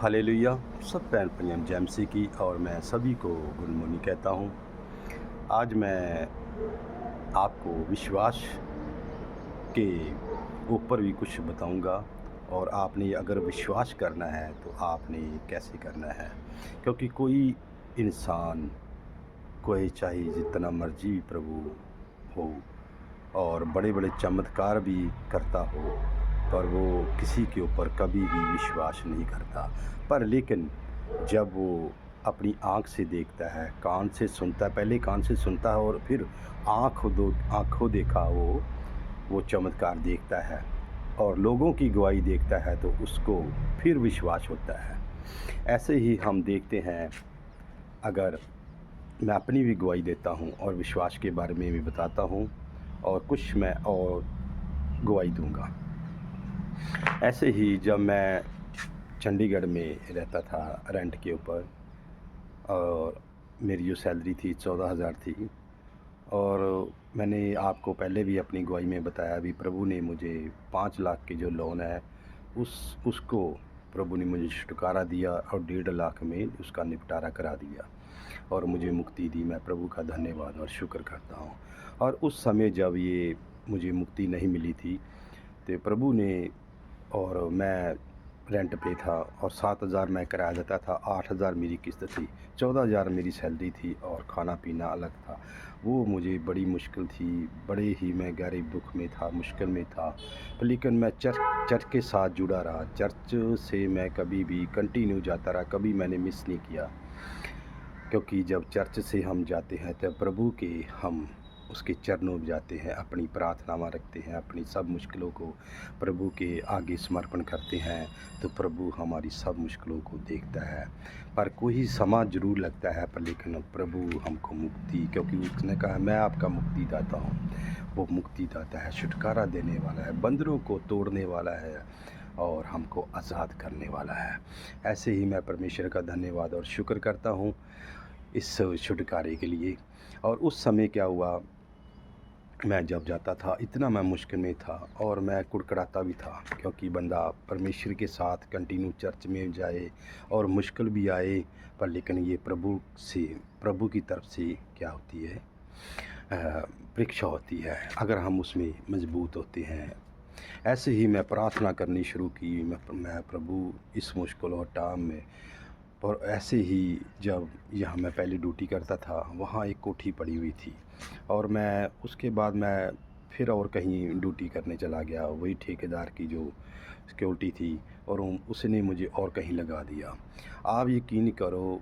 Hallelujah. सब pan Panjim जेमसी की और मैं सभी को गुड मॉर्निंग कहता हूँ। आज मैं आपको विश्वास के ऊपर भी कुछ बताऊंगा और आपने अगर विश्वास करना है तो आपने कैसे करना है, क्योंकि कोई इंसान कोई चाहे जितना मर्जी प्रभु हो और बड़े बड़े चमत्कार भी करता हो, पर वो किसी के ऊपर कभी भी विश्वास नहीं करता। पर लेकिन जब वो अपनी आँख से देखता है, कान से सुनता है, पहले कान से सुनता है और फिर आँखों देखा वो चमत्कार देखता है और लोगों की गवाही देखता है, तो उसको फिर विश्वास होता है। ऐसे ही हम देखते हैं, अगर मैं अपनी भी गवाही देता हूँ और विश्वास के बारे में भी बताता हूँ और कुछ मैं और गवाही दूंगा। ऐसे ही जब मैं चंडीगढ़ में रहता था रेंट के ऊपर, और मेरी जो सैलरी थी 14,000 थी, और मैंने आपको पहले भी अपनी गवाही में बताया भी, प्रभु ने मुझे 5 लाख की जो लोन है उसको प्रभु ने मुझे छुटकारा दिया और 1.5 लाख में उसका निपटारा करा दिया और मुझे मुक्ति दी। मैं प्रभु का धन्यवाद और शुक्र करता हूँ। और उस समय जब ये मुझे मुक्ति नहीं मिली थी, तो प्रभु ने, और मैं रेंट पे था और 7,000 मैं किराया देता था, 8,000 मेरी किस्त थी, 14,000 मेरी सैलरी थी और खाना पीना अलग था। वो मुझे बड़ी मुश्किल थी, बड़े ही मैं गहरे दुख में था, मुश्किल में था। लेकिन मैं चर्च के साथ जुड़ा रहा, चर्च से मैं कभी भी कंटिन्यू जाता रहा, कभी मैंने मिस नहीं किया। क्योंकि जब चर्च से हम जाते हैं तब प्रभु के हम उसके चरणों में जाते हैं, अपनी प्रार्थनावां रखते हैं, अपनी सब मुश्किलों को प्रभु के आगे समर्पण करते हैं, तो प्रभु हमारी सब मुश्किलों को देखता है। पर कोई समय ज़रूर लगता है, पर लेकिन प्रभु हमको मुक्ति, क्योंकि उसने कहा मैं आपका मुक्ति दाता हूँ। वो मुक्ति दाता है, छुटकारा देने वाला है, बंदरों को तोड़ने वाला है और हमको आज़ाद करने वाला है। ऐसे ही मैं परमेश्वर का धन्यवाद और शुक्र करता हूँ इस छुटकारे के लिए। और उस समय क्या हुआ, मैं जब जाता था इतना मैं मुश्किल में था और मैं कुड़कुड़ाता भी था, क्योंकि बंदा परमेश्वर के साथ कंटिन्यू चर्च में जाए और मुश्किल भी आए, पर लेकिन ये प्रभु की तरफ से क्या होती है, परीक्षा होती है, अगर हम उसमें मजबूत होते हैं। ऐसे ही मैं प्रार्थना करनी शुरू की, मैं प्रभु इस मुश्किल और टाइम में। और ऐसे ही जब यहाँ मैं पहले ड्यूटी करता था, वहाँ एक कोठी पड़ी हुई थी और मैं उसके बाद मैं फिर और कहीं ड्यूटी करने चला गया, वही ठेकेदार की जो सिक्योरिटी थी, और उसने मुझे और कहीं लगा दिया। आप यकीन करो,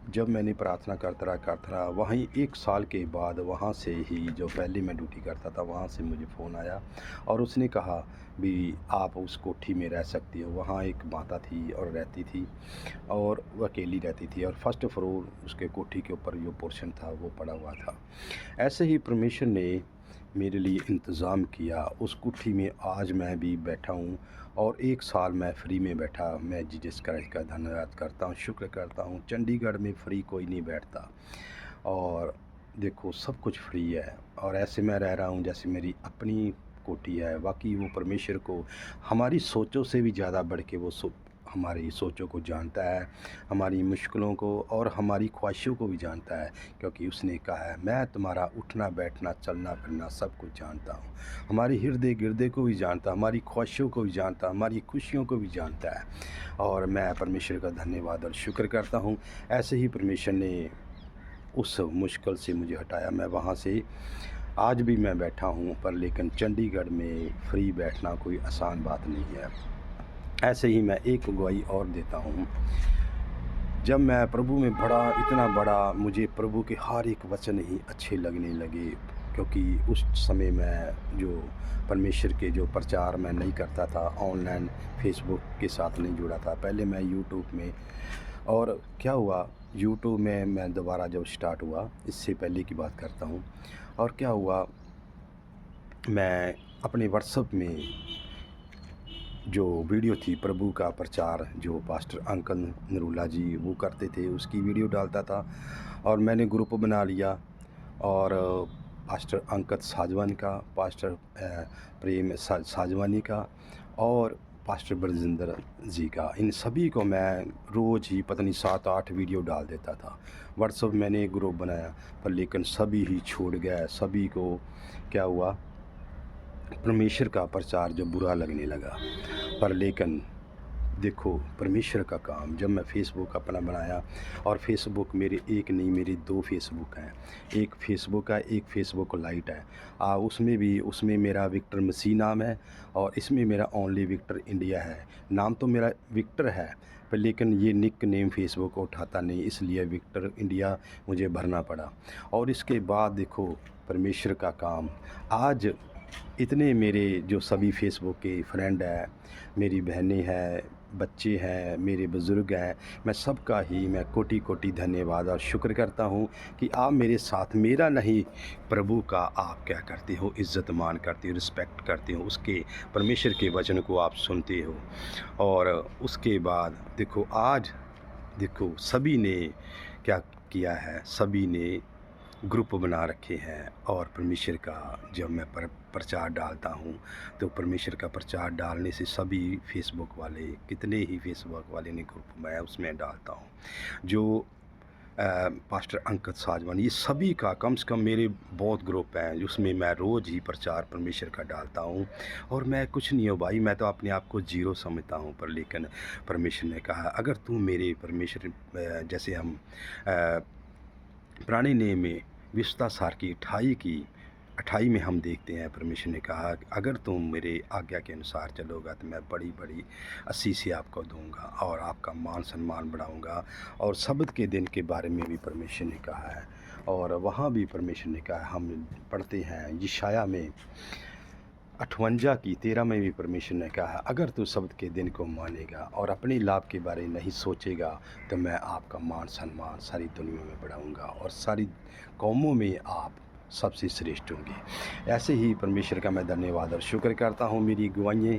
जब मैंने प्रार्थना करता रहा, वहीं 1 साल के बाद वहाँ से ही जो पहले मैं ड्यूटी करता था वहाँ से मुझे फ़ोन आया और उसने कहा भी आप उस कोठी में रह सकती हो। वहाँ एक माता थी और रहती थी और वो अकेली रहती थी, और फर्स्ट फ्लोर उसके कोठी के ऊपर जो पोर्शन था वो पड़ा हुआ था। ऐसे ही परमेश्वर ने मेरे लिए इंतज़ाम किया, उस कोठी में आज मैं भी बैठा हूँ और 1 साल मैं फ्री में बैठा। मैं जीसस क्राइस्ट का धन्यवाद करता हूँ, शुक्र करता हूँ। चंडीगढ़ में फ्री कोई नहीं बैठता, और देखो सब कुछ फ्री है, और ऐसे मैं रह रहा हूँ जैसे मेरी अपनी कोठी है। बाकी वो परमेश्वर को हमारी सोचों से भी ज़्यादा बढ़ के वो हमारी सोचों को जानता है, हमारी मुश्किलों को और हमारी ख्वाहिशों को भी जानता है, क्योंकि उसने कहा है मैं तुम्हारा उठना बैठना चलना फिरना सब कुछ जानता हूँ। हमारी हृदय गिरदे को भी जानता, हमारी ख्वाहिशों को भी जानता, हमारी खुशियों को भी जानता है, और मैं परमेश्वर का धन्यवाद और शुक्र करता हूँ। ऐसे ही परमेश्वर ने उस मुश्किल से मुझे हटाया, मैं वहाँ से आज भी मैं बैठा हूँ, पर लेकिन चंडीगढ़ में फ्री बैठना कोई आसान बात नहीं है। ऐसे ही मैं एक गवाही और देता हूँ। जब मैं प्रभु में इतना बड़ा, मुझे प्रभु के हर एक वचन ही अच्छे लगने लगे, क्योंकि उस समय मैं जो परमेश्वर के जो प्रचार मैं नहीं करता था, ऑनलाइन फेसबुक के साथ नहीं जुड़ा था। पहले मैं यूट्यूब में, और क्या हुआ, यूट्यूब में मैं दोबारा जब स्टार्ट हुआ, इससे पहले की बात करता हूँ, और क्या हुआ, मैं अपने व्हाट्सएप में जो वीडियो थी प्रभु का प्रचार, जो पास्टर अंकल नरूला जी वो करते थे, उसकी वीडियो डालता था, और मैंने ग्रुप बना लिया, और पास्टर अंकत साजवानी का, पास्टर प्रेम साजवानी का, और पास्टर ब्रजेंद्र जी का, इन सभी को मैं रोज़ ही पता नहीं 7-8 वीडियो डाल देता था। व्हाट्सएप मैंने एक ग्रुप बनाया, पर लेकिन सभी ही छूट गए। सभी को क्या हुआ, परमेश्वर का प्रचार जो बुरा लगने लगा। पर लेकिन देखो परमेश्वर का काम, जब मैं फ़ेसबुक अपना बनाया, और फ़ेसबुक मेरे एक नहीं मेरे 2 फ़ेसबुक हैं। एक फ़ेसबुक है, एक फ़ेसबुक लाइट है। उसमें मेरा विक्टर मसीह नाम है, और इसमें मेरा ओनली विक्टर इंडिया है। नाम तो मेरा विक्टर है, पर लेकिन ये निक नेम फ़ेसबुक उठाता नहीं, इसलिए विक्टर इंडिया मुझे भरना पड़ा। और इसके बाद देखो परमेश्वर का काम, आज इतने मेरे जो सभी फ़ेसबुक के फ्रेंड हैं, मेरी बहनें हैं, बच्चे हैं, मेरे बुज़ुर्ग हैं, मैं सबका ही मैं कोटि-कोटि धन्यवाद और शुक्र करता हूँ कि आप मेरे साथ, मेरा नहीं प्रभु का आप क्या करते हो, इज़्ज़त मान करते हो, रिस्पेक्ट करते हो, उसके परमेश्वर के वचन को आप सुनते हो। और उसके बाद देखो आज देखो सभी ने क्या किया है, सभी ने ग्रुप बना रखे हैं, और परमेश्वर का जब मैं प्रचार डालता हूँ, तो परमेश्वर का प्रचार डालने से सभी फ़ेसबुक वाले, कितने ही फ़ेसबुक वाले ने ग्रुप मैं उसमें डालता हूँ। जो पास्टर अंकित साजवान, ये सभी का कम से कम मेरे बहुत ग्रुप हैं, उसमें मैं रोज़ ही प्रचार परमेश्वर का डालता हूँ। और मैं कुछ नहीं हूँ भाई, मैं तो अपने आप को ज़ीरो समझता हूँ, पर लेकिन परमेश्वर ने कहा अगर तू मेरे परमेश्वर, जैसे हम पुराने नियम में विशुद्धता सार की 28 में हम देखते हैं, परमेश्वर ने कहा अगर तुम मेरे आज्ञा के अनुसार चलोगा तो मैं बड़ी बड़ी आशीष आपको दूंगा और आपका मान सम्मान बढ़ाऊंगा। और शब्द के दिन के बारे में भी परमेश्वर ने कहा है, और वहाँ भी परमेश्वर ने कहा, हम पढ़ते हैं यशायाह में 58 की 13 में भी परमेश्वर ने कहा अगर तू शब्द के दिन को मानेगा और अपने लाभ के बारे में नहीं सोचेगा, तो मैं आपका मान सम्मान सारी दुनिया में बढ़ाऊंगा और सारी कौमों में आप सबसे श्रेष्ठ होंगे। ऐसे ही परमेश्वर का मैं धन्यवाद और शुक्र करता हूँ। मेरी गवाहियाँ,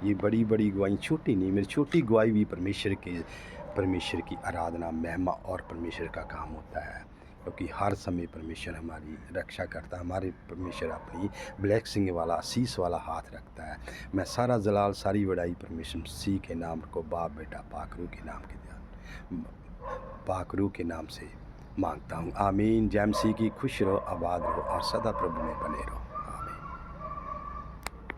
ये बड़ी बड़ी गवाही छोटी नहीं, मेरी छोटी गवाही भी परमेश्वर की आराधना, महिमा और परमेश्वर का काम होता है, क्योंकि हर समय परमेश्वर हमारी रक्षा करता है। हमारे परमेश्वर अपनी ब्लेसिंग वाला, आशीष वाला हाथ रखता है। मैं सारा जलाल, सारी बड़ाई परमेश्वर मसीह के नाम को, बाप बेटा पाक रूह के नाम से मांगता हूँ। आमीन। जय मसीह की। खुश रहो, आबाद रहो और सदा प्रभु में बने रहो।